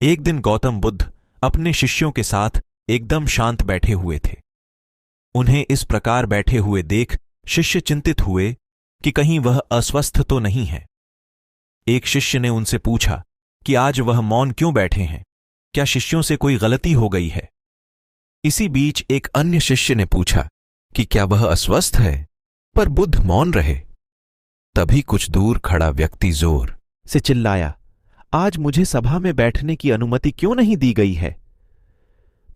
एक दिन गौतम बुद्ध अपने शिष्यों के साथ एकदम शांत बैठे हुए थे। उन्हें इस प्रकार बैठे हुए देख शिष्य चिंतित हुए कि कहीं वह अस्वस्थ तो नहीं है। एक शिष्य ने उनसे पूछा कि आज वह मौन क्यों बैठे हैं, क्या शिष्यों से कोई गलती हो गई है? इसी बीच एक अन्य शिष्य ने पूछा कि क्या वह अस्वस्थ है? पर बुद्ध मौन रहे। तभी कुछ दूर खड़ा व्यक्ति जोर से चिल्लाया, आज मुझे सभा में बैठने की अनुमति क्यों नहीं दी गई है?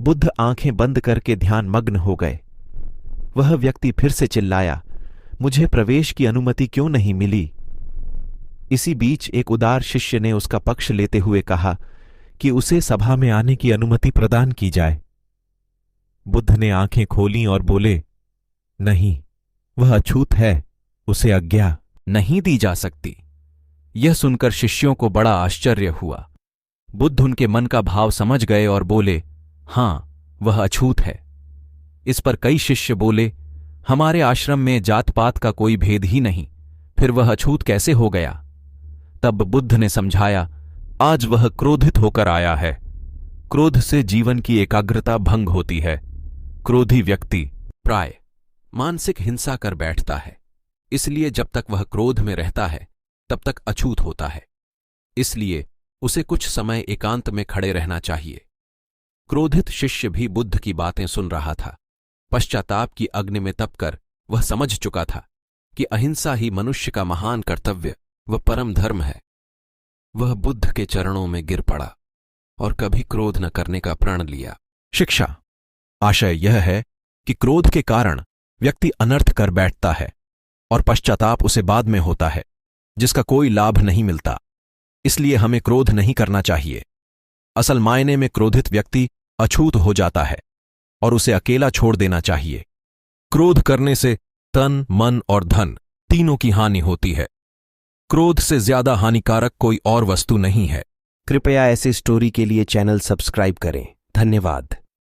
बुद्ध आंखें बंद करके ध्यान मग्न हो गए। वह व्यक्ति फिर से चिल्लाया, मुझे प्रवेश की अनुमति क्यों नहीं मिली? इसी बीच एक उदार शिष्य ने उसका पक्ष लेते हुए कहा कि उसे सभा में आने की अनुमति प्रदान की जाए। बुद्ध ने आंखें खोलीं और बोले, नहीं, वह अछूत है, उसे आज्ञा नहीं दी जा सकती। यह सुनकर शिष्यों को बड़ा आश्चर्य हुआ। बुद्ध उनके मन का भाव समझ गए और बोले, हां, वह अछूत है। इस पर कई शिष्य बोले, हमारे आश्रम में जात पात का कोई भेद ही नहीं, फिर वह अछूत कैसे हो गया? तब बुद्ध ने समझाया, आज वह क्रोधित होकर आया है। क्रोध से जीवन की एकाग्रता भंग होती है। क्रोधी व्यक्ति प्राय मानसिक हिंसा कर बैठता है, इसलिए जब तक वह क्रोध में रहता है तब तक अछूत होता है। इसलिए उसे कुछ समय एकांत में खड़े रहना चाहिए। क्रोधित शिष्य भी बुद्ध की बातें सुन रहा था। पश्चाताप की अग्नि में तपकर वह समझ चुका था कि अहिंसा ही मनुष्य का महान कर्तव्य व परम धर्म है। वह बुद्ध के चरणों में गिर पड़ा और कभी क्रोध न करने का प्रण लिया। शिक्षा आशय यह है कि क्रोध के कारण व्यक्ति अनर्थ कर बैठता है और पश्चाताप उसे बाद में होता है, जिसका कोई लाभ नहीं मिलता। इसलिए हमें क्रोध नहीं करना चाहिए। असल मायने में क्रोधित व्यक्ति अछूत हो जाता है और उसे अकेला छोड़ देना चाहिए। क्रोध करने से तन, मन और धन तीनों की हानि होती है। क्रोध से ज्यादा हानिकारक कोई और वस्तु नहीं है। कृपया ऐसे स्टोरी के लिए चैनल सब्सक्राइब करें। धन्यवाद।